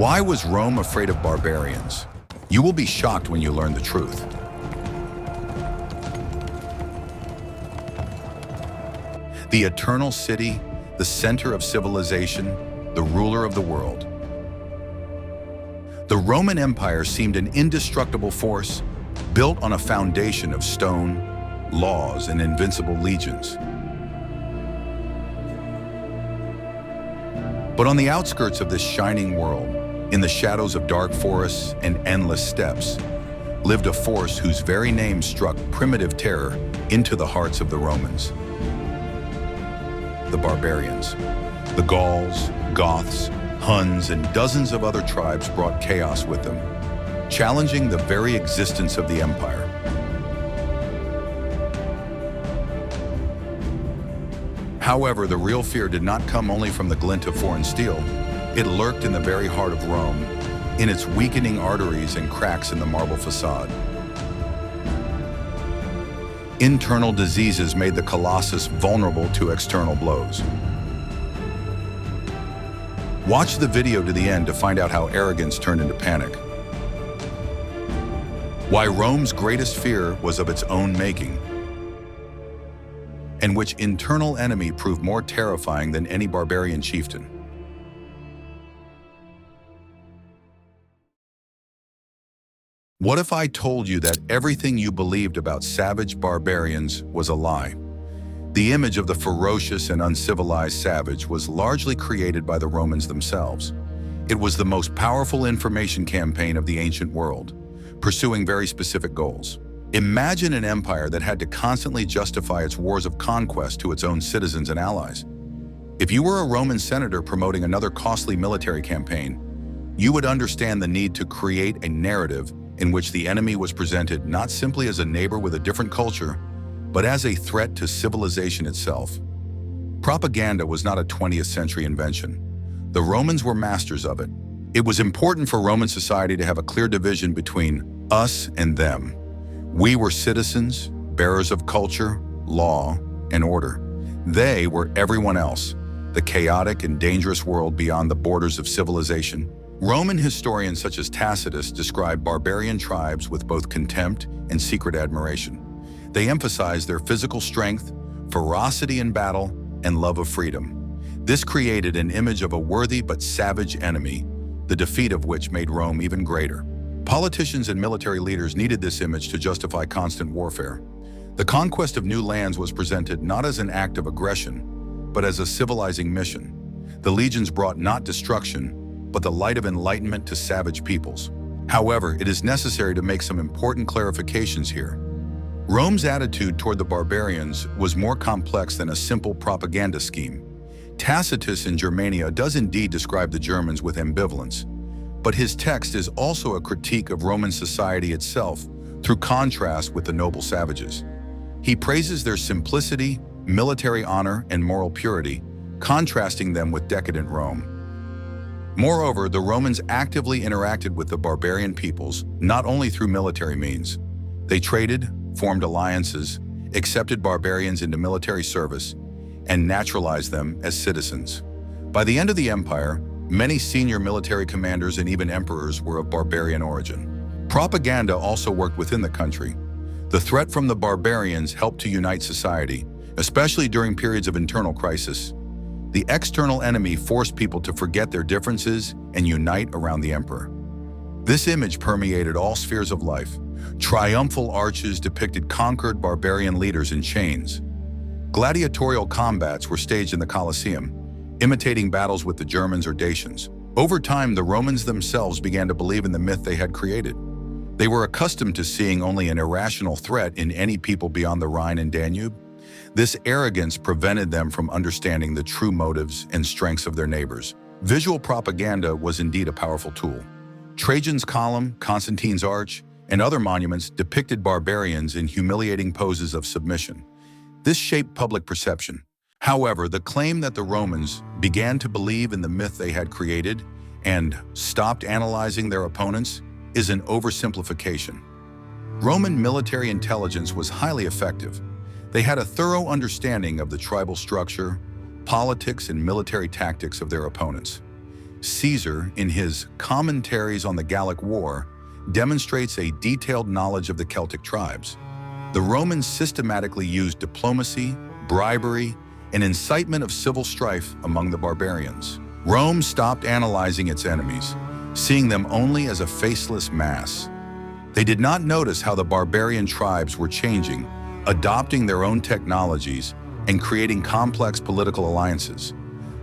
Why was Rome afraid of barbarians? You will be shocked when you learn the truth. The eternal city, the center of civilization, the ruler of the world. The Roman Empire seemed an indestructible force, built on a foundation of stone, laws, and invincible legions. But on the outskirts of this shining world, in the shadows of dark forests and endless steppes, lived a force whose very name struck primitive terror into the hearts of the Romans. The barbarians. The Gauls, Goths, Huns, and dozens of other tribes brought chaos with them, challenging the very existence of the empire. However, the real fear did not come only from the glint of foreign steel. It lurked in the very heart of Rome, in its weakening arteries and cracks in the marble facade. Internal diseases made the Colossus vulnerable to external blows. Watch the video to the end to find out how arrogance turned into panic. Why Rome's greatest fear was of its own making, and which internal enemy proved more terrifying than any barbarian chieftain. What if I told you that everything you believed about savage barbarians was a lie? The image of the ferocious and uncivilized savage was largely created by the Romans themselves. It was the most powerful information campaign of the ancient world, pursuing very specific goals. Imagine an empire that had to constantly justify its wars of conquest to its own citizens and allies. If you were a Roman senator promoting another costly military campaign, you would understand the need to create a narrative in which the enemy was presented not simply as a neighbor with a different culture, but as a threat to civilization itself. Propaganda was not a 20th century invention. The Romans were masters of it. It was important for Roman society to have a clear division between us and them. We were citizens, bearers of culture, law, and order. They were everyone else, the chaotic and dangerous world beyond the borders of civilization. Roman historians such as Tacitus describe barbarian tribes with both contempt and secret admiration. They emphasized their physical strength, ferocity in battle, and love of freedom. This created an image of a worthy but savage enemy, the defeat of which made Rome even greater. Politicians and military leaders needed this image to justify constant warfare. The conquest of new lands was presented not as an act of aggression, but as a civilizing mission. The legions brought not destruction, but the light of enlightenment to savage peoples. However, it is necessary to make some important clarifications here. Rome's attitude toward the barbarians was more complex than a simple propaganda scheme. Tacitus in Germania does indeed describe the Germans with ambivalence, but his text is also a critique of Roman society itself through contrast with the noble savages. He praises their simplicity, military honor, and moral purity, contrasting them with decadent Rome. Moreover, the Romans actively interacted with the barbarian peoples, not only through military means. They traded, formed alliances, accepted barbarians into military service, and naturalized them as citizens. By the end of the empire, many senior military commanders and even emperors were of barbarian origin. Propaganda also worked within the country. The threat from the barbarians helped to unite society, especially during periods of internal crisis. The external enemy forced people to forget their differences and unite around the emperor. This image permeated all spheres of life. Triumphal arches depicted conquered barbarian leaders in chains. Gladiatorial combats were staged in the Colosseum, imitating battles with the Germans or Dacians. Over time, the Romans themselves began to believe in the myth they had created. They were accustomed to seeing only an irrational threat in any people beyond the Rhine and Danube. This arrogance prevented them from understanding the true motives and strengths of their neighbors. Visual propaganda was indeed a powerful tool. Trajan's Column, Constantine's Arch, and other monuments depicted barbarians in humiliating poses of submission. This shaped public perception. However, the claim that the Romans began to believe in the myth they had created and stopped analyzing their opponents is an oversimplification. Roman military intelligence was highly effective. They had a thorough understanding of the tribal structure, politics, and military tactics of their opponents. Caesar, in his Commentaries on the Gallic War, demonstrates a detailed knowledge of the Celtic tribes. The Romans systematically used diplomacy, bribery, and incitement of civil strife among the barbarians. Rome stopped analyzing its enemies, seeing them only as a faceless mass. They did not notice how the barbarian tribes were changing, adopting their own technologies, and creating complex political alliances.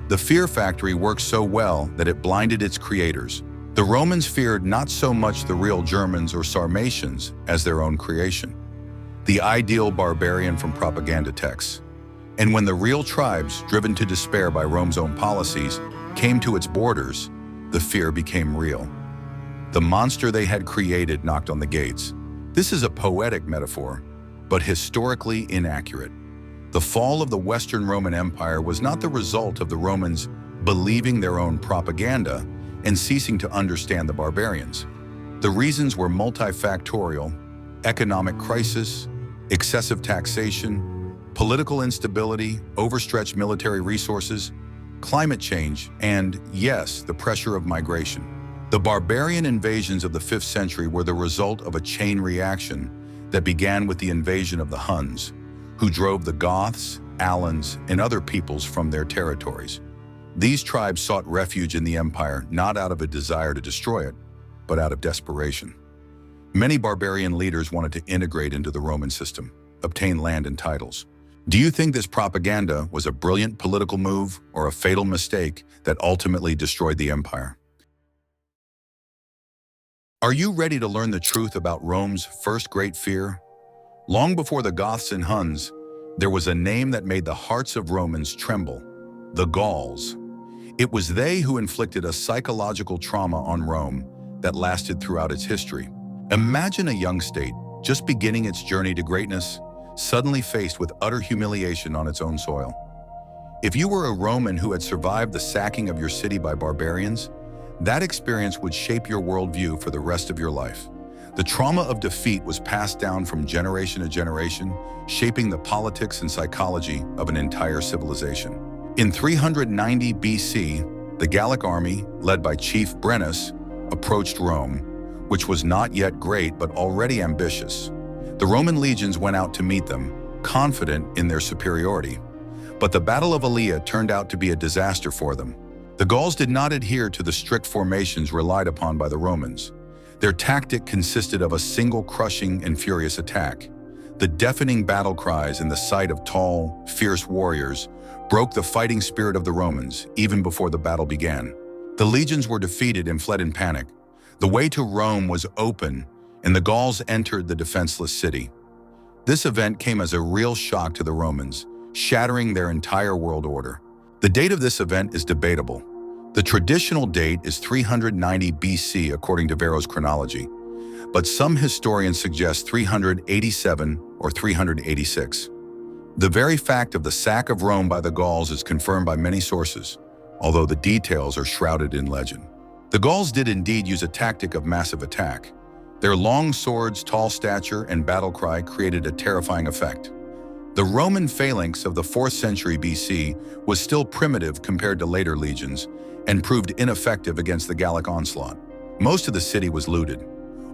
The fear factory worked so well that it blinded its creators. The Romans feared not so much the real Germans or Sarmatians as their own creation, the ideal barbarian from propaganda texts. And when the real tribes, driven to despair by Rome's own policies, came to its borders, the fear became real. The monster they had created knocked on the gates. This is a poetic metaphor, but historically inaccurate. The fall of the Western Roman Empire was not the result of the Romans believing their own propaganda and ceasing to understand the barbarians. The reasons were multifactorial: economic crisis, excessive taxation, political instability, overstretched military resources, climate change, and, yes, the pressure of migration. The barbarian invasions of the 5th century were the result of a chain reaction that began with the invasion of the Huns, who drove the Goths, Alans, and other peoples from their territories. These tribes sought refuge in the empire not out of a desire to destroy it, but out of desperation. Many barbarian leaders wanted to integrate into the Roman system, obtain land and titles. Do you think this propaganda was a brilliant political move or a fatal mistake that ultimately destroyed the empire? Are you ready to learn the truth about Rome's first great fear? Long before the Goths and Huns, there was a name that made the hearts of Romans tremble: the Gauls. It was they who inflicted a psychological trauma on Rome that lasted throughout its history. Imagine a young state, just beginning its journey to greatness, suddenly faced with utter humiliation on its own soil. If you were a Roman who had survived the sacking of your city by barbarians, that experience would shape your worldview for the rest of your life. The trauma of defeat was passed down from generation to generation, shaping the politics and psychology of an entire civilization. In 390 BC, the Gallic army, led by Chief Brennus, approached Rome, which was not yet great but already ambitious. The Roman legions went out to meet them, confident in their superiority. But the Battle of Attila turned out to be a disaster for them. The Gauls did not adhere to the strict formations relied upon by the Romans. Their tactic consisted of a single crushing and furious attack. The deafening battle cries and the sight of tall, fierce warriors broke the fighting spirit of the Romans even before the battle began. The legions were defeated and fled in panic. The way to Rome was open, and the Gauls entered the defenseless city. This event came as a real shock to the Romans, shattering their entire world order. The date of this event is debatable. The traditional date is 390 BC according to Varro's chronology, but some historians suggest 387 or 386. The very fact of the sack of Rome by the Gauls is confirmed by many sources, although the details are shrouded in legend. The Gauls did indeed use a tactic of massive attack. Their long swords, tall stature, and battle cry created a terrifying effect. The Roman phalanx of the 4th century BC was still primitive compared to later legions and proved ineffective against the Gallic onslaught. Most of the city was looted.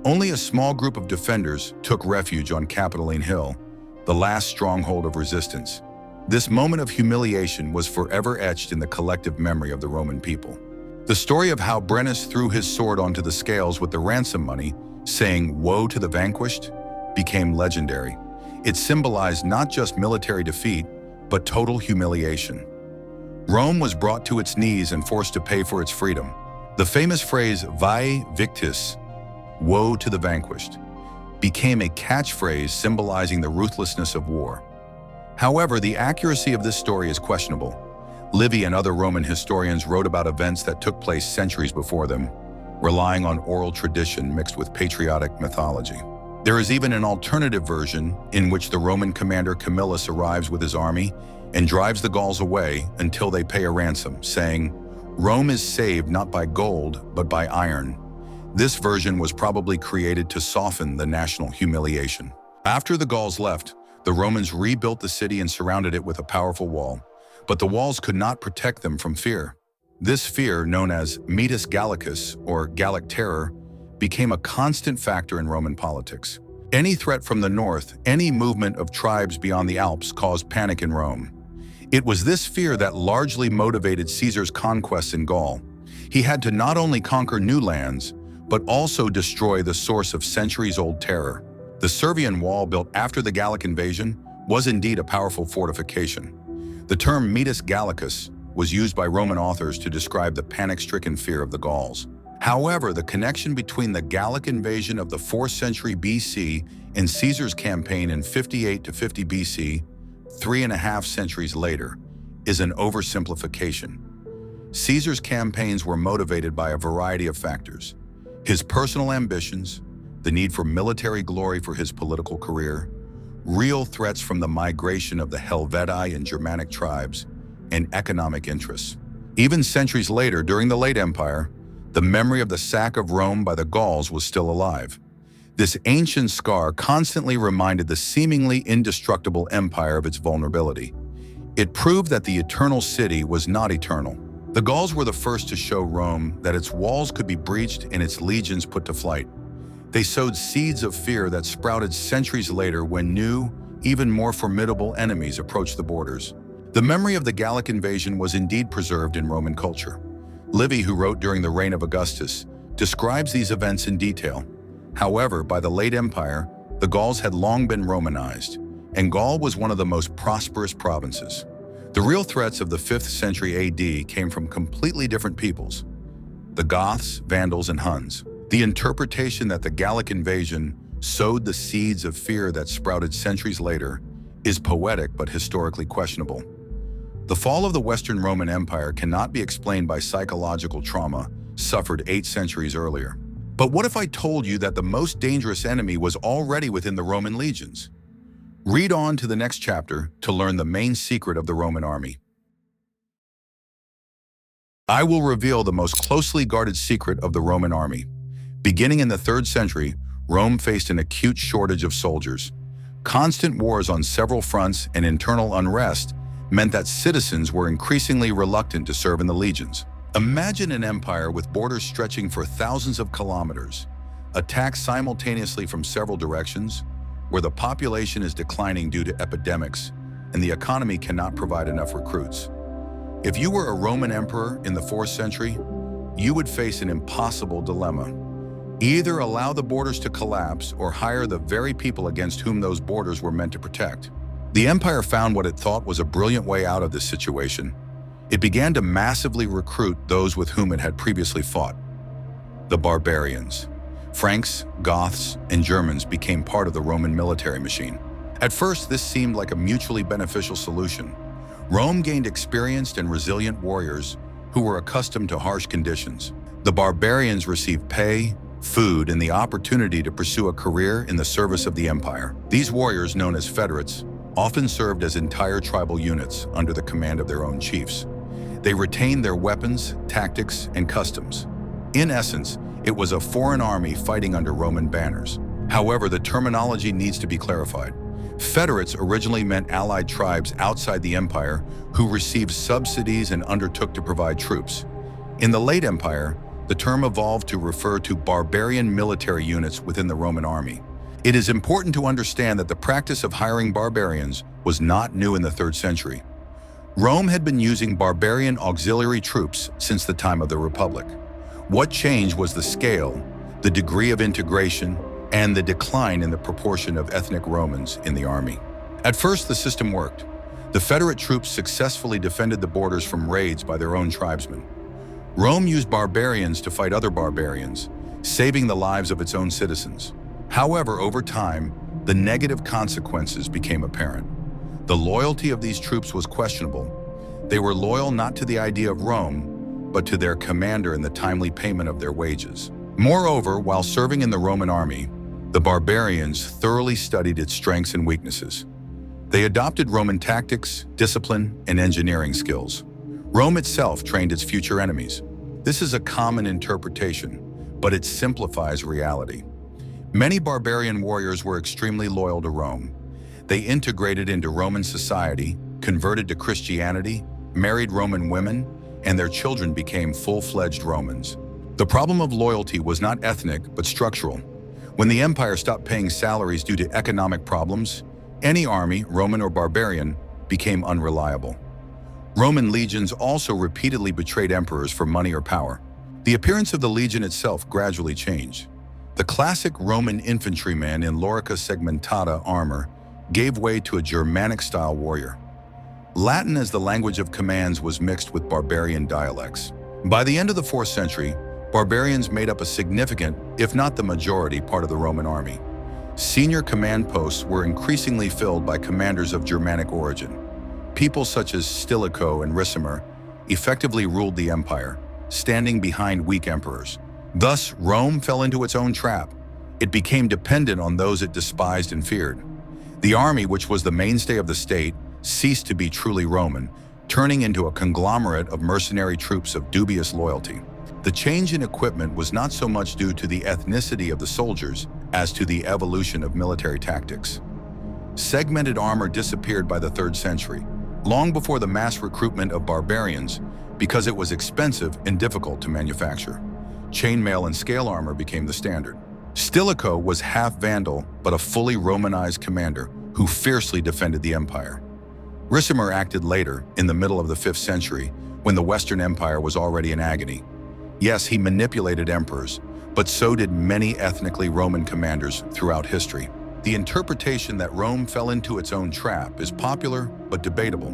Only a small group of defenders took refuge on Capitoline Hill, the last stronghold of resistance. This moment of humiliation was forever etched in the collective memory of the Roman people. The story of how Brennus threw his sword onto the scales with the ransom money, saying, "Woe to the vanquished," became legendary. It symbolized not just military defeat, but total humiliation. Rome was brought to its knees and forced to pay for its freedom. The famous phrase, "Vae victis," woe to the vanquished, became a catchphrase symbolizing the ruthlessness of war. However, the accuracy of this story is questionable. Livy and other Roman historians wrote about events that took place centuries before them, relying on oral tradition mixed with patriotic mythology. There is even an alternative version in which the Roman commander Camillus arrives with his army and drives the Gauls away until they pay a ransom, saying, "Rome is saved not by gold, but by iron." This version was probably created to soften the national humiliation. After the Gauls left, the Romans rebuilt the city and surrounded it with a powerful wall, but the walls could not protect them from fear. This fear, known as Metus Gallicus or Gallic terror, became a constant factor in Roman politics. Any threat from the north, any movement of tribes beyond the Alps caused panic in Rome. It was this fear that largely motivated Caesar's conquests in Gaul. He had to not only conquer new lands, but also destroy the source of centuries-old terror. The Servian wall built after the Gallic invasion was indeed a powerful fortification. The term Metus Gallicus was used by Roman authors to describe the panic-stricken fear of the Gauls. However, the connection between the Gallic invasion of the 4th century BC and Caesar's campaign in 58 to 50 BC, 3.5 centuries later, is an oversimplification. Caesar's campaigns were motivated by a variety of factors: his personal ambitions, the need for military glory for his political career, real threats from the migration of the Helvetii and Germanic tribes, and economic interests. Even centuries later, during the late Empire, the memory of the sack of Rome by the Gauls was still alive. This ancient scar constantly reminded the seemingly indestructible empire of its vulnerability. It proved that the eternal city was not eternal. The Gauls were the first to show Rome that its walls could be breached and its legions put to flight. They sowed seeds of fear that sprouted centuries later when new, even more formidable enemies approached the borders. The memory of the Gallic invasion was indeed preserved in Roman culture. Livy, who wrote during the reign of Augustus, describes these events in detail. However, by the late Empire, the Gauls had long been Romanized, and Gaul was one of the most prosperous provinces. The real threats of the 5th century AD came from completely different peoples: the Goths, Vandals, and Huns. The interpretation that the Gallic invasion sowed the seeds of fear that sprouted centuries later is poetic but historically questionable. The fall of the Western Roman Empire cannot be explained by psychological trauma suffered 8 centuries earlier. But what if I told you that the most dangerous enemy was already within the Roman legions? Read on to the next chapter to learn the main secret of the Roman army. I will reveal the most closely guarded secret of the Roman army. Beginning in the 3rd century, Rome faced an acute shortage of soldiers. Constant wars on several fronts and internal unrest meant that citizens were increasingly reluctant to serve in the legions. Imagine an empire with borders stretching for thousands of kilometers, attacked simultaneously from several directions, where the population is declining due to epidemics and the economy cannot provide enough recruits. If you were a Roman emperor in the 4th century, you would face an impossible dilemma. Either allow the borders to collapse or hire the very people against whom those borders were meant to protect. The empire found what it thought was a brilliant way out of this situation. It began to massively recruit those with whom it had previously fought: the barbarians. Franks, Goths, and Germans became part of the Roman military machine. At first, this seemed like a mutually beneficial solution. Rome gained experienced and resilient warriors who were accustomed to harsh conditions. The barbarians received pay, food, and the opportunity to pursue a career in the service of the empire. These warriors, known as federates, often served as entire tribal units under the command of their own chiefs. They retained their weapons, tactics, and customs. In essence, it was a foreign army fighting under Roman banners. However, the terminology needs to be clarified. Federates originally meant allied tribes outside the empire who received subsidies and undertook to provide troops. In the late empire, the term evolved to refer to barbarian military units within the Roman army. It is important to understand that the practice of hiring barbarians was not new in the 3rd century. Rome had been using barbarian auxiliary troops since the time of the Republic. What changed was the scale, the degree of integration, and the decline in the proportion of ethnic Romans in the army. At first, the system worked. The Federate troops successfully defended the borders from raids by their own tribesmen. Rome used barbarians to fight other barbarians, saving the lives of its own citizens. However, over time, the negative consequences became apparent. The loyalty of these troops was questionable. They were loyal not to the idea of Rome, but to their commander and the timely payment of their wages. Moreover, while serving in the Roman army, the barbarians thoroughly studied its strengths and weaknesses. They adopted Roman tactics, discipline, and engineering skills. Rome itself trained its future enemies. This is a common interpretation, but it simplifies reality. Many barbarian warriors were extremely loyal to Rome. They integrated into Roman society, converted to Christianity, married Roman women, and their children became full-fledged Romans. The problem of loyalty was not ethnic, but structural. When the empire stopped paying salaries due to economic problems, any army, Roman or barbarian, became unreliable. Roman legions also repeatedly betrayed emperors for money or power. The appearance of the legion itself gradually changed. The classic Roman infantryman in lorica segmentata armor gave way to a Germanic-style warrior. Latin as the language of commands was mixed with barbarian dialects. By the end of the 4th century, barbarians made up a significant, if not the majority, part of the Roman army. Senior command posts were increasingly filled by commanders of Germanic origin. People such as Stilicho and Ricimer effectively ruled the empire, standing behind weak emperors. Thus, Rome fell into its own trap. It became dependent on those it despised and feared. The army, which was the mainstay of the state, ceased to be truly Roman, turning into a conglomerate of mercenary troops of dubious loyalty. The change in equipment was not so much due to the ethnicity of the soldiers as to the evolution of military tactics. Segmented armor disappeared by the 3rd century, long before the mass recruitment of barbarians, because it was expensive and difficult to manufacture. Chainmail and scale armor became the standard. Stilicho was half Vandal, but a fully Romanized commander who fiercely defended the empire. Ricimer acted later, in the middle of the 5th century, when the Western Empire was already in agony. Yes, he manipulated emperors, but so did many ethnically Roman commanders throughout history. The interpretation that Rome fell into its own trap is popular but debatable.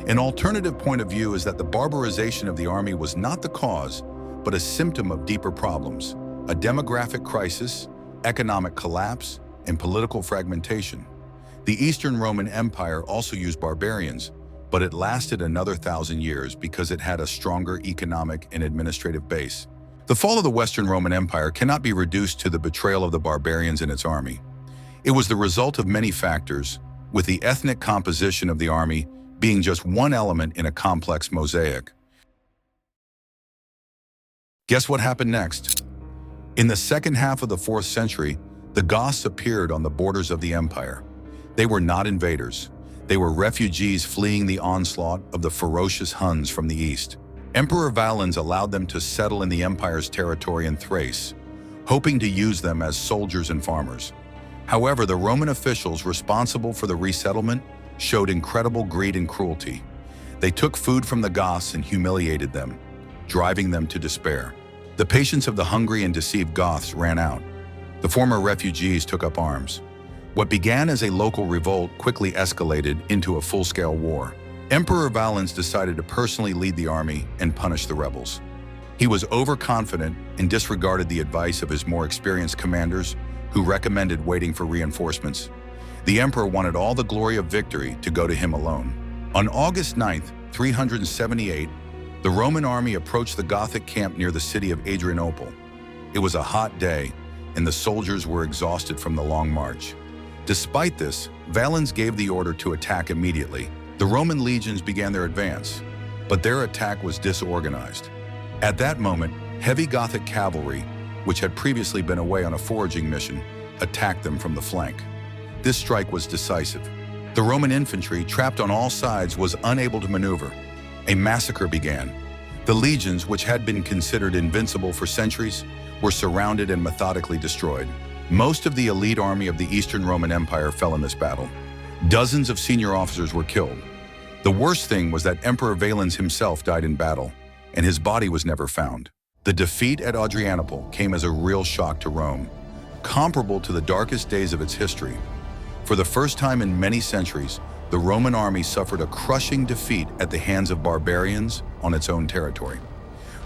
An alternative point of view is that the barbarization of the army was not the cause, but a symptom of deeper problems: a demographic crisis, economic collapse, and political fragmentation. The Eastern Roman Empire also used barbarians, but it lasted another 1,000 years because it had a stronger economic and administrative base. The fall of the Western Roman Empire cannot be reduced to the betrayal of the barbarians and its army. It was the result of many factors, with the ethnic composition of the army being just one element in a complex mosaic. Guess what happened next? In the second half of the 4th century, the Goths appeared on the borders of the empire. They were not invaders. They were refugees fleeing the onslaught of the ferocious Huns from the east. Emperor Valens allowed them to settle in the empire's territory in Thrace, hoping to use them as soldiers and farmers. However, the Roman officials responsible for the resettlement showed incredible greed and cruelty. They took food from the Goths and humiliated them, driving them to despair. The patience of the hungry and deceived Goths ran out. The former refugees took up arms. What began as a local revolt quickly escalated into a full-scale war. Emperor Valens decided to personally lead the army and punish the rebels. He was overconfident and disregarded the advice of his more experienced commanders, who recommended waiting for reinforcements. The emperor wanted all the glory of victory to go to him alone. On August 9th, 378, the Roman army approached the Gothic camp near the city of Adrianople. It was a hot day, and the soldiers were exhausted from the long march. Despite this, Valens gave the order to attack immediately. The Roman legions began their advance, but their attack was disorganized. At that moment, heavy Gothic cavalry, which had previously been away on a foraging mission, attacked them from the flank. This strike was decisive. The Roman infantry, trapped on all sides, was unable to maneuver. A massacre began. The legions, which had been considered invincible for centuries, were surrounded and methodically destroyed. Most of the elite army of the Eastern Roman Empire fell in this battle. Dozens of senior officers were killed. The worst thing was that Emperor Valens himself died in battle, and his body was never found. The defeat at Adrianople came as a real shock to Rome, comparable to the darkest days of its history. For the first time in many centuries, the Roman army suffered a crushing defeat at the hands of barbarians on its own territory.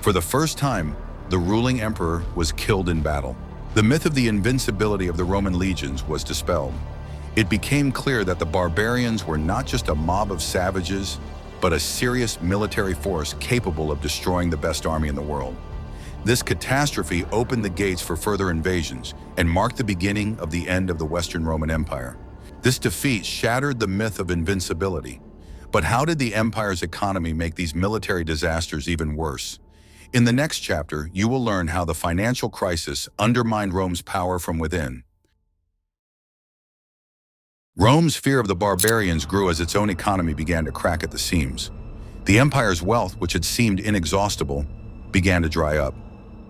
For the first time, the ruling emperor was killed in battle. The myth of the invincibility of the Roman legions was dispelled. It became clear that the barbarians were not just a mob of savages, but a serious military force capable of destroying the best army in the world. This catastrophe opened the gates for further invasions and marked the beginning of the end of the Western Roman Empire. This defeat shattered the myth of invincibility. But how did the empire's economy make these military disasters even worse? In the next chapter, you will learn how the financial crisis undermined Rome's power from within. Rome's fear of the barbarians grew as its own economy began to crack at the seams. The empire's wealth, which had seemed inexhaustible, began to dry up.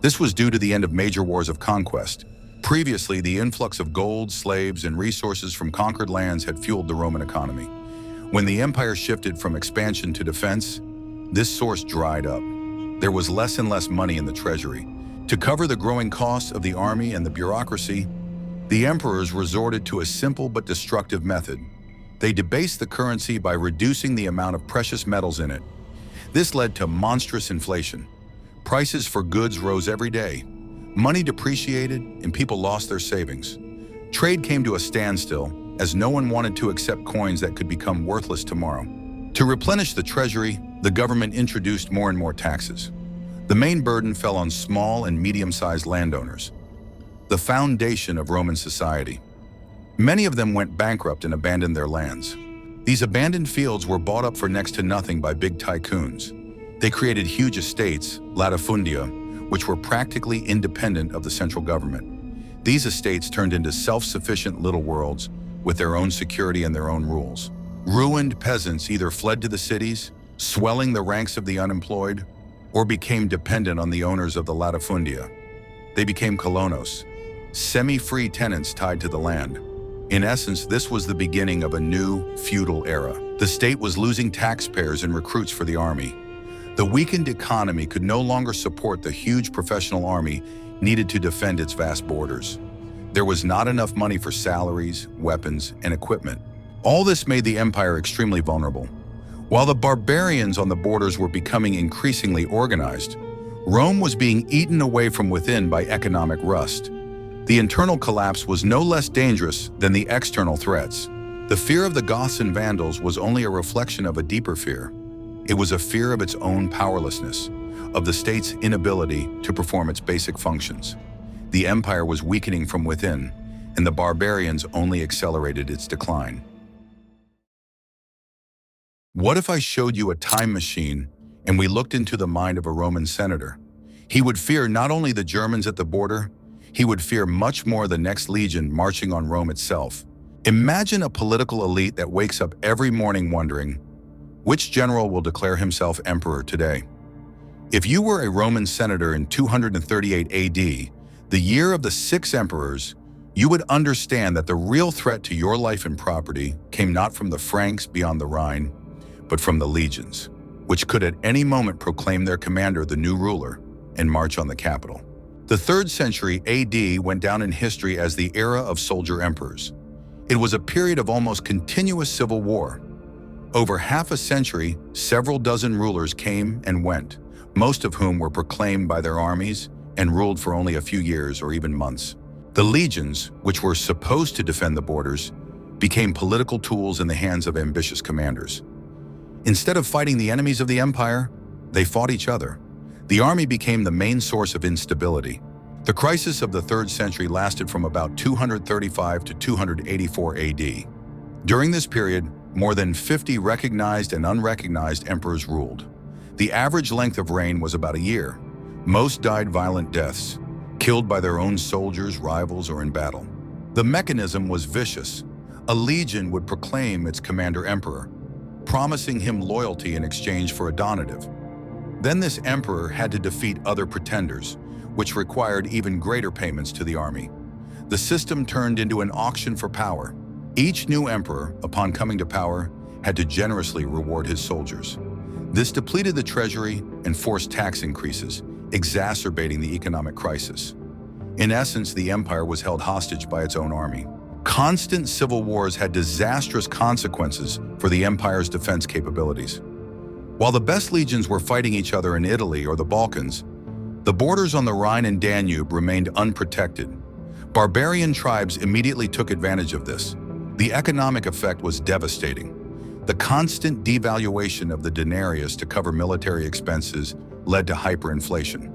This was due to the end of major wars of conquest. Previously, the influx of gold, slaves, and resources from conquered lands had fueled the Roman economy. When the empire shifted from expansion to defense, this source dried up. There was less and less money in the treasury. To cover the growing costs of the army and the bureaucracy, the emperors resorted to a simple but destructive method. They debased the currency by reducing the amount of precious metals in it. This led to monstrous inflation. Prices for goods rose every day. Money depreciated and people lost their savings. Trade came to a standstill as no one wanted to accept coins that could become worthless tomorrow. To replenish the treasury, the government introduced more and more taxes. The main burden fell on small and medium-sized landowners, the foundation of Roman society. Many of them went bankrupt and abandoned their lands. These abandoned fields were bought up for next to nothing by big tycoons. They created huge estates, latifundia, which were practically independent of the central government. These estates turned into self-sufficient little worlds with their own security and their own rules. Ruined peasants either fled to the cities, swelling the ranks of the unemployed, or became dependent on the owners of the latifundia. They became colonos, semi-free tenants tied to the land. In essence, this was the beginning of a new feudal era. The state was losing taxpayers and recruits for the army. The weakened economy could no longer support the huge professional army needed to defend its vast borders. There was not enough money for salaries, weapons, and equipment. All this made the empire extremely vulnerable. While the barbarians on the borders were becoming increasingly organized, Rome was being eaten away from within by economic rust. The internal collapse was no less dangerous than the external threats. The fear of the Goths and Vandals was only a reflection of a deeper fear. It was a fear of its own powerlessness, of the state's inability to perform its basic functions. The empire was weakening from within, and the barbarians only accelerated its decline. What if I showed you a time machine and we looked into the mind of a Roman senator? He would fear not only the Germans at the border, he would fear much more the next legion marching on Rome itself. Imagine a political elite that wakes up every morning wondering, which general will declare himself emperor today? If you were a Roman senator in 238 AD, the year of the 6 emperors, you would understand that the real threat to your life and property came not from the Franks beyond the Rhine, but from the legions, which could at any moment proclaim their commander the new ruler and march on the capital. The 3rd century AD went down in history as the era of soldier emperors. It was a period of almost continuous civil war. Over half a century, several dozen rulers came and went, most of whom were proclaimed by their armies and ruled for only a few years or even months. The legions, which were supposed to defend the borders, became political tools in the hands of ambitious commanders. Instead of fighting the enemies of the empire, they fought each other. The army became the main source of instability. The crisis of the 3rd century lasted from about 235 to 284 AD. During this period, more than 50 recognized and unrecognized emperors ruled. The average length of reign was about a year. Most died violent deaths, killed by their own soldiers, rivals, or in battle. The mechanism was vicious. A legion would proclaim its commander emperor, promising him loyalty in exchange for a donative. Then this emperor had to defeat other pretenders, which required even greater payments to the army. The system turned into an auction for power. Each new emperor, upon coming to power, had to generously reward his soldiers. This depleted the treasury and forced tax increases, exacerbating the economic crisis. In essence, the empire was held hostage by its own army. Constant civil wars had disastrous consequences for the empire's defense capabilities. While the best legions were fighting each other in Italy or the Balkans, the borders on the Rhine and Danube remained unprotected. Barbarian tribes immediately took advantage of this. The economic effect was devastating. The constant devaluation of the denarius to cover military expenses led to hyperinflation.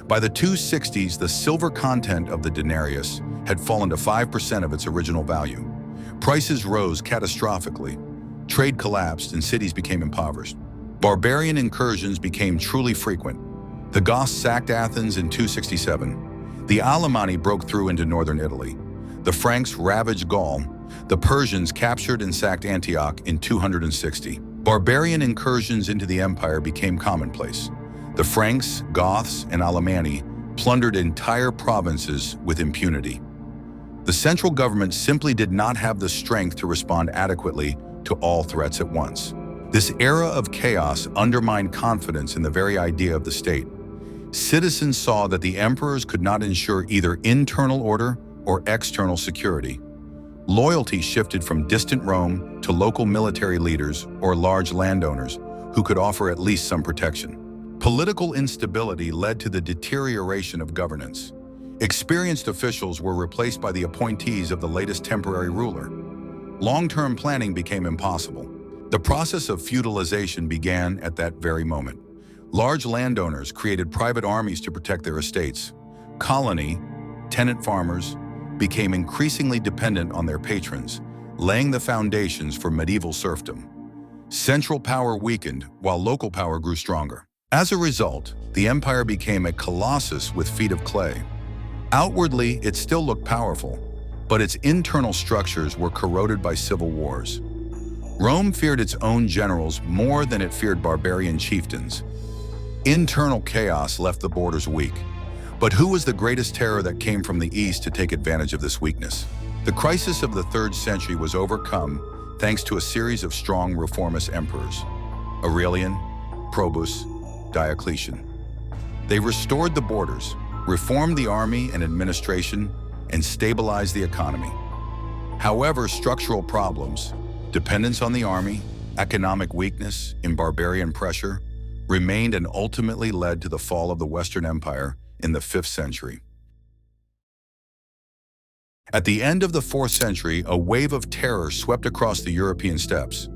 By the 260s, the silver content of the denarius had fallen to 5% of its original value. Prices rose catastrophically. Trade collapsed and cities became impoverished. Barbarian incursions became truly frequent. The Goths sacked Athens in 267. The Alemanni broke through into northern Italy. The Franks ravaged Gaul. The Persians captured and sacked Antioch in 260. Barbarian incursions into the empire became commonplace. The Franks, Goths, and Alemanni plundered entire provinces with impunity. The central government simply did not have the strength to respond adequately to all threats at once. This era of chaos undermined confidence in the very idea of the state. Citizens saw that the emperors could not ensure either internal order or external security. Loyalty shifted from distant Rome to local military leaders or large landowners who could offer at least some protection. Political instability led to the deterioration of governance. Experienced officials were replaced by the appointees of the latest temporary ruler. Long-term planning became impossible. The process of feudalization began at that very moment. Large landowners created private armies to protect their estates. Colony, tenant farmers, became increasingly dependent on their patrons, laying the foundations for medieval serfdom. Central power weakened while local power grew stronger. As a result, the empire became a colossus with feet of clay. Outwardly, it still looked powerful, but its internal structures were corroded by civil wars. Rome feared its own generals more than it feared barbarian chieftains. Internal chaos left the borders weak. But who was the greatest terror that came from the east to take advantage of this weakness? The crisis of the 3rd century was overcome thanks to a series of strong reformist emperors: Aurelian, Probus, Diocletian. They restored the borders, reformed the army and administration, and stabilized the economy. However, structural problems, dependence on the army, economic weakness, and barbarian pressure remained and ultimately led to the fall of the Western Empire in the 5th century. At the end of the 4th century, a wave of terror swept across the European steppes.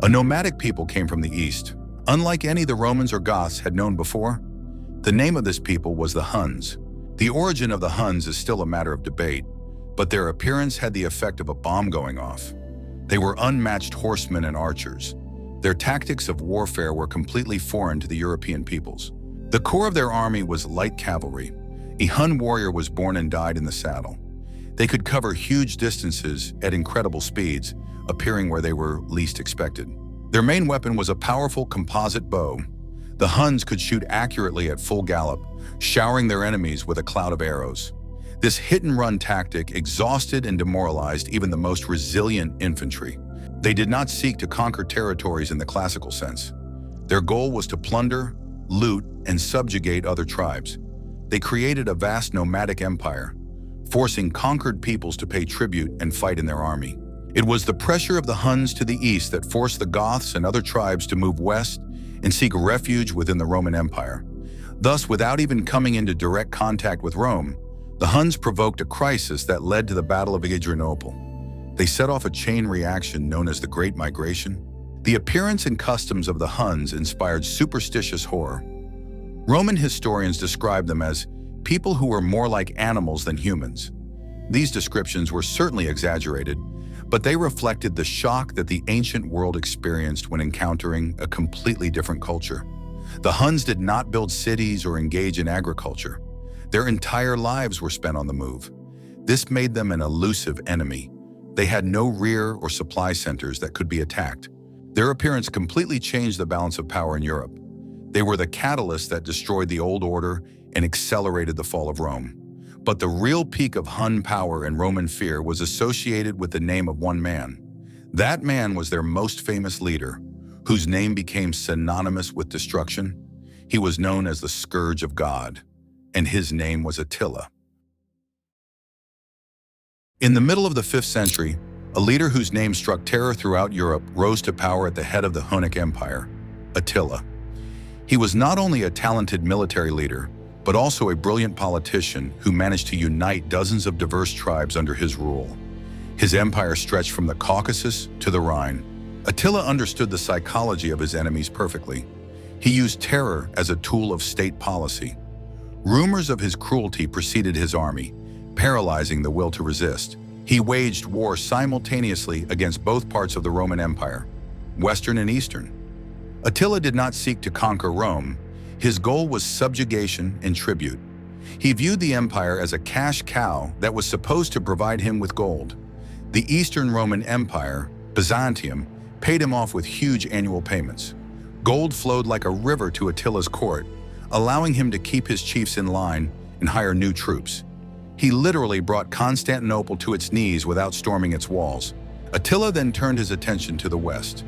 A nomadic people came from the east, unlike any the Romans or Goths had known before. The name of this people was the Huns. The origin of the Huns is still a matter of debate, but their appearance had the effect of a bomb going off. They were unmatched horsemen and archers. Their tactics of warfare were completely foreign to the European peoples. The core of their army was light cavalry. A Hun warrior was born and died in the saddle. They could cover huge distances at incredible speeds, appearing where they were least expected. Their main weapon was a powerful composite bow. The Huns could shoot accurately at full gallop, showering their enemies with a cloud of arrows. This hit-and-run tactic exhausted and demoralized even the most resilient infantry. They did not seek to conquer territories in the classical sense. Their goal was to plunder, loot, and subjugate other tribes. They created a vast nomadic empire, forcing conquered peoples to pay tribute and fight in their army. It was the pressure of the Huns to the east that forced the Goths and other tribes to move west and seek refuge within the Roman Empire. Thus, without even coming into direct contact with Rome, the Huns provoked a crisis that led to the Battle of Adrianople. They set off a chain reaction known as the Great Migration. The appearance and customs of the Huns inspired superstitious horror. Roman historians describe them as people who were more like animals than humans. These descriptions were certainly exaggerated, but they reflected the shock that the ancient world experienced when encountering a completely different culture. The Huns did not build cities or engage in agriculture. Their entire lives were spent on the move. This made them an elusive enemy. They had no rear or supply centers that could be attacked. Their appearance completely changed the balance of power in Europe. They were the catalyst that destroyed the old order and accelerated the fall of Rome. But the real peak of Hun power and Roman fear was associated with the name of one man. That man was their most famous leader, whose name became synonymous with destruction. He was known as the Scourge of God, and his name was Attila. In the middle of the 5th century, a leader whose name struck terror throughout Europe rose to power at the head of the Hunnic Empire, Attila. He was not only a talented military leader, but also a brilliant politician who managed to unite dozens of diverse tribes under his rule. His empire stretched from the Caucasus to the Rhine. Attila understood the psychology of his enemies perfectly. He used terror as a tool of state policy. Rumors of his cruelty preceded his army, paralyzing the will to resist. He waged war simultaneously against both parts of the Roman Empire, Western and Eastern. Attila did not seek to conquer Rome. His goal was subjugation and tribute. He viewed the empire as a cash cow that was supposed to provide him with gold. The Eastern Roman Empire, Byzantium, paid him off with huge annual payments. Gold flowed like a river to Attila's court, allowing him to keep his chiefs in line and hire new troops. He literally brought Constantinople to its knees without storming its walls. Attila then turned his attention to the west.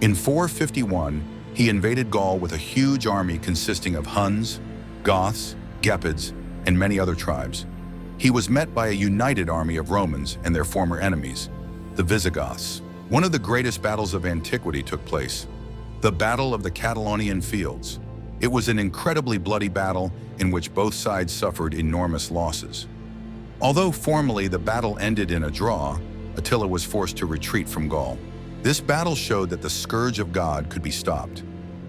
In 451, he invaded Gaul with a huge army consisting of Huns, Goths, Gepids, and many other tribes. He was met by a united army of Romans and their former enemies, the Visigoths. One of the greatest battles of antiquity took place, the Battle of the Catalaunian Fields. It was an incredibly bloody battle in which both sides suffered enormous losses. Although formally the battle ended in a draw, Attila was forced to retreat from Gaul. This battle showed that the scourge of God could be stopped.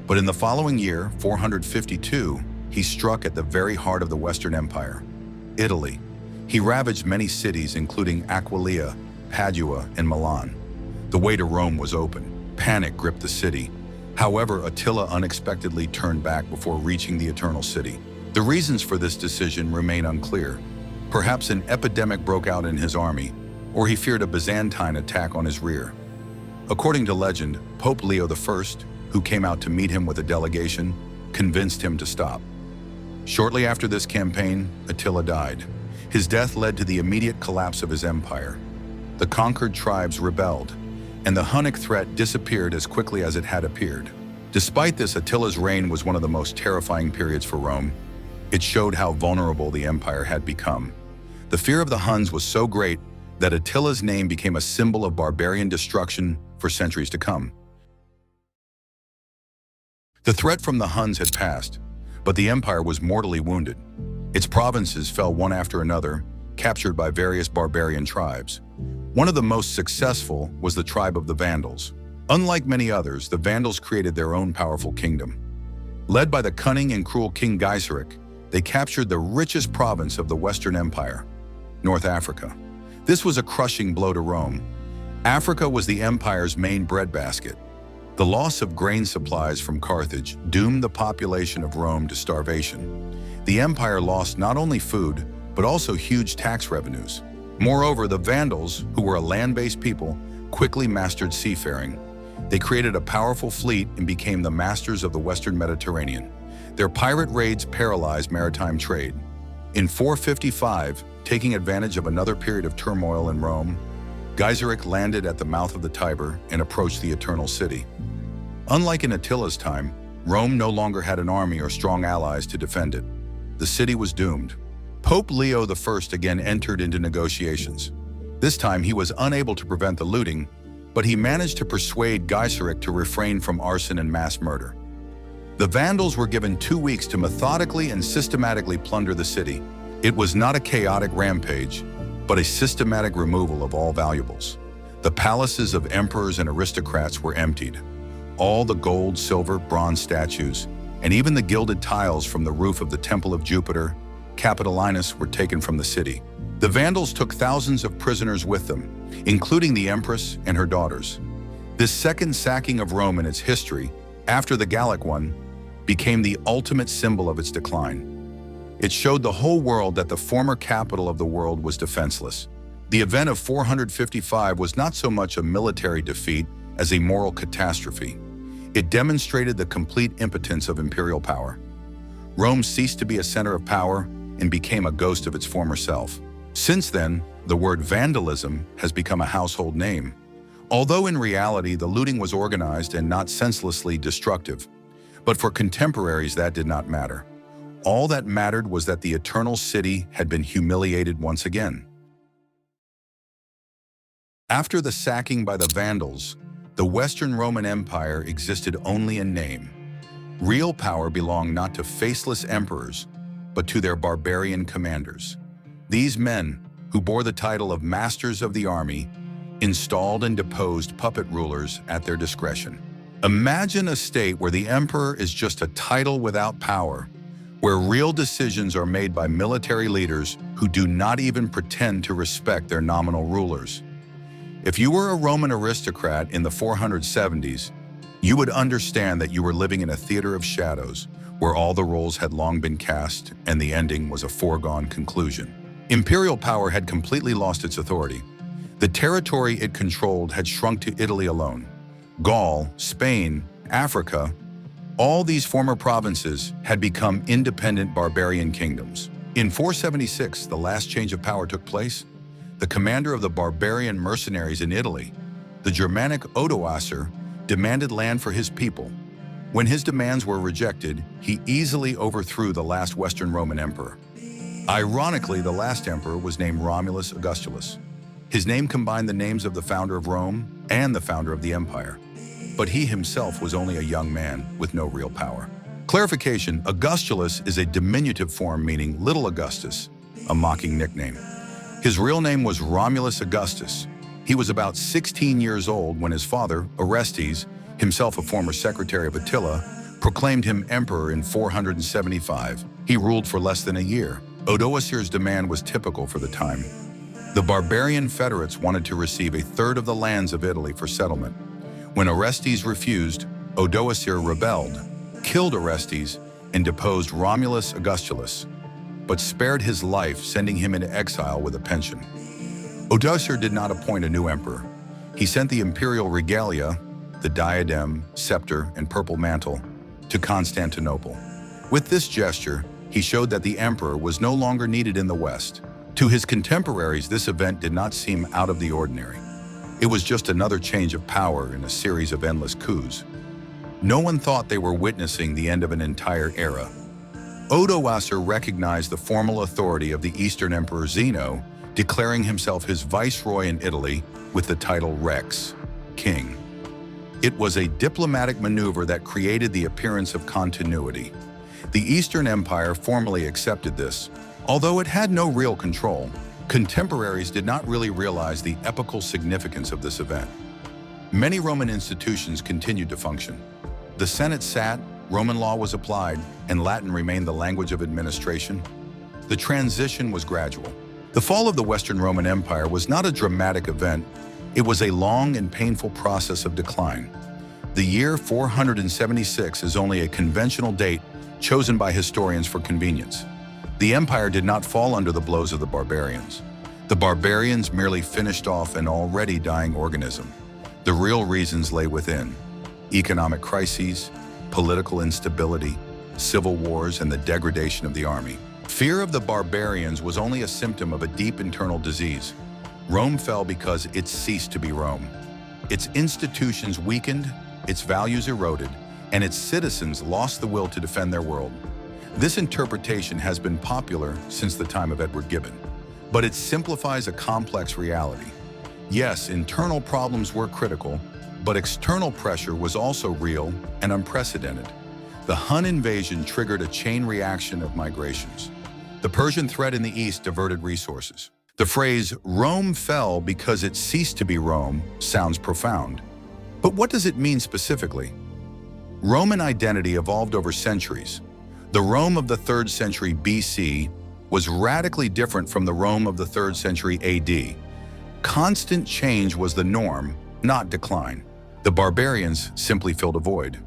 But in the following year, 452, he struck at the very heart of the Western Empire, Italy. He ravaged many cities, including Aquileia, Padua, and Milan. The way to Rome was open. Panic gripped the city. However, Attila unexpectedly turned back before reaching the Eternal City. The reasons for this decision remain unclear. Perhaps an epidemic broke out in his army, or he feared a Byzantine attack on his rear. According to legend, Pope Leo I, who came out to meet him with a delegation, convinced him to stop. Shortly after this campaign, Attila died. His death led to the immediate collapse of his empire. The conquered tribes rebelled, and the Hunnic threat disappeared as quickly as it had appeared. Despite this, Attila's reign was one of the most terrifying periods for Rome. It showed how vulnerable the empire had become. The fear of the Huns was so great that Attila's name became a symbol of barbarian destruction for centuries to come. The threat from the Huns had passed, but the empire was mortally wounded. Its provinces fell one after another, captured by various barbarian tribes. One of the most successful was the tribe of the Vandals. Unlike many others, the Vandals created their own powerful kingdom. Led by the cunning and cruel King Gaiseric, they captured the richest province of the Western Empire, North Africa. This was a crushing blow to Rome. Africa was the empire's main breadbasket. The loss of grain supplies from Carthage doomed the population of Rome to starvation. The empire lost not only food, but also huge tax revenues. Moreover, the Vandals, who were a land-based people, quickly mastered seafaring. They created a powerful fleet and became the masters of the Western Mediterranean. Their pirate raids paralyzed maritime trade. In 455, taking advantage of another period of turmoil in Rome, Gaiseric landed at the mouth of the Tiber and approached the Eternal City. Unlike in Attila's time, Rome no longer had an army or strong allies to defend it. The city was doomed. Pope Leo I again entered into negotiations. This time he was unable to prevent the looting, but he managed to persuade Gaiseric to refrain from arson and mass murder. The Vandals were given 2 weeks to methodically and systematically plunder the city. It was not a chaotic rampage, but a systematic removal of all valuables. The palaces of emperors and aristocrats were emptied. All the gold, silver, bronze statues, and even the gilded tiles from the roof of the Temple of Jupiter, Capitolinus, were taken from the city. The Vandals took thousands of prisoners with them, including the Empress and her daughters. This second sacking of Rome in its history, after the Gallic one, became the ultimate symbol of its decline. It showed the whole world that the former capital of the world was defenseless. The event of 455 was not so much a military defeat as a moral catastrophe. It demonstrated the complete impotence of imperial power. Rome ceased to be a center of power and became a ghost of its former self. Since then, the word vandalism has become a household name. Although in reality the looting was organized and not senselessly destructive. But for contemporaries that did not matter. All that mattered was that the Eternal City had been humiliated once again. After the sacking by the Vandals, the Western Roman Empire existed only in name. Real power belonged not to faceless emperors, but to their barbarian commanders. These men, who bore the title of Masters of the Army, installed and deposed puppet rulers at their discretion. Imagine a state where the emperor is just a title without power, where real decisions are made by military leaders who do not even pretend to respect their nominal rulers. If you were a Roman aristocrat in the 470s, you would understand that you were living in a theater of shadows, where all the roles had long been cast and the ending was a foregone conclusion. Imperial power had completely lost its authority. The territory it controlled had shrunk to Italy alone. Gaul, Spain, Africa, all these former provinces had become independent barbarian kingdoms. In 476, the last change of power took place. The commander of the barbarian mercenaries in Italy, the Germanic Odoacer, demanded land for his people. When his demands were rejected, he easily overthrew the last Western Roman emperor. Ironically, the last emperor was named Romulus Augustulus. His name combined the names of the founder of Rome and the founder of the empire. But he himself was only a young man with no real power. Clarification: Augustulus is a diminutive form meaning Little Augustus, a mocking nickname. His real name was Romulus Augustus. He was about 16 years old when his father, Orestes, himself a former secretary of Attila, proclaimed him emperor in 475. He ruled for less than a year. Odoacer's demand was typical for the time. The barbarian federates wanted to receive a third of the lands of Italy for settlement. When Orestes refused, Odoacer rebelled, killed Orestes, and deposed Romulus Augustulus, but spared his life, sending him into exile with a pension. Odoacer did not appoint a new emperor. He sent the imperial regalia, the diadem, scepter, and purple mantle, to Constantinople. With this gesture, he showed that the emperor was no longer needed in the West. To his contemporaries, this event did not seem out of the ordinary. It was just another change of power in a series of endless coups. No one thought they were witnessing the end of an entire era. Odoacer recognized the formal authority of the Eastern Emperor Zeno, declaring himself his viceroy in Italy with the title Rex, king. It was a diplomatic maneuver that created the appearance of continuity. The Eastern Empire formally accepted this. Although it had no real control, contemporaries did not really realize the epical significance of this event. Many Roman institutions continued to function. The Senate sat, Roman law was applied, and Latin remained the language of administration. The transition was gradual. The fall of the Western Roman Empire was not a dramatic event. It was a long and painful process of decline. The year 476 is only a conventional date chosen by historians for convenience. The empire did not fall under the blows of the barbarians. The barbarians merely finished off an already dying organism. The real reasons lay within: economic crises, political instability, civil wars, and the degradation of the army. Fear of the barbarians was only a symptom of a deep internal disease. Rome fell because it ceased to be Rome. Its institutions weakened, its values eroded, and its citizens lost the will to defend their world. This interpretation has been popular since the time of Edward Gibbon, but it simplifies a complex reality. Yes, internal problems were critical, but external pressure was also real and unprecedented. The Hun invasion triggered a chain reaction of migrations. The Persian threat in the east diverted resources. The phrase, "Rome fell because it ceased to be Rome," sounds profound. But what does it mean specifically? Roman identity evolved over centuries. The Rome of the 3rd century BC was radically different from the Rome of the 3rd century AD. Constant change was the norm, not decline. The barbarians simply filled a void.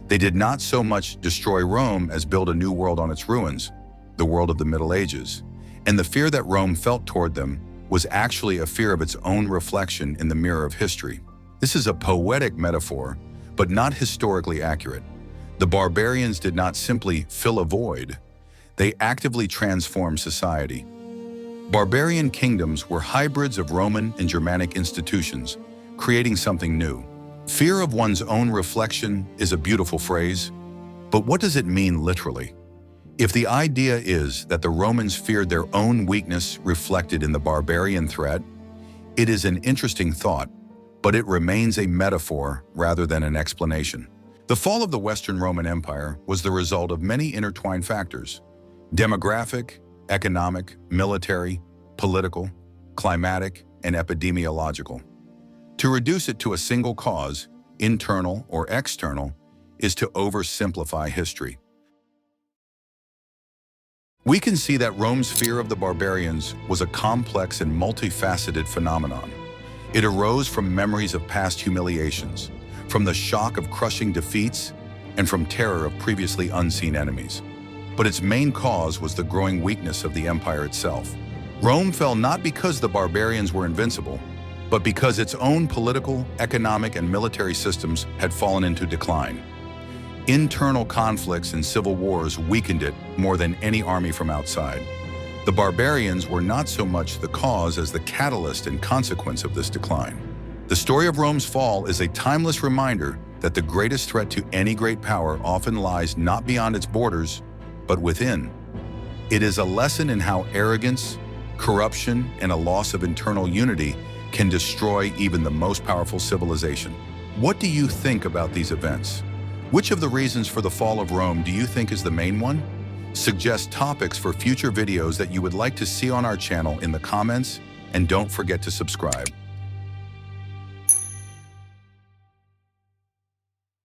They did not so much destroy Rome as build a new world on its ruins, the world of the Middle Ages. And the fear that Rome felt toward them was actually a fear of its own reflection in the mirror of history. This is a poetic metaphor, but not historically accurate. The barbarians did not simply fill a void. They actively transformed society. Barbarian kingdoms were hybrids of Roman and Germanic institutions, creating something new. Fear of one's own reflection is a beautiful phrase, but what does it mean literally? If the idea is that the Romans feared their own weakness reflected in the barbarian threat, it is an interesting thought, but it remains a metaphor rather than an explanation. The fall of the Western Roman Empire was the result of many intertwined factors: demographic, economic, military, political, climatic, and epidemiological. To reduce it to a single cause, internal or external, is to oversimplify history. We can see that Rome's fear of the barbarians was a complex and multifaceted phenomenon. It arose from memories of past humiliations, from the shock of crushing defeats, and from terror of previously unseen enemies. But its main cause was the growing weakness of the empire itself. Rome fell not because the barbarians were invincible, but because its own political, economic, and military systems had fallen into decline. Internal conflicts and civil wars weakened it more than any army from outside. The barbarians were not so much the cause as the catalyst and consequence of this decline. The story of Rome's fall is a timeless reminder that the greatest threat to any great power often lies not beyond its borders, but within. It is a lesson in how arrogance, corruption, and a loss of internal unity can destroy even the most powerful civilization. What do you think about these events? Which of the reasons for the fall of Rome do you think is the main one? Suggest topics for future videos that you would like to see on our channel in the comments, and don't forget to subscribe.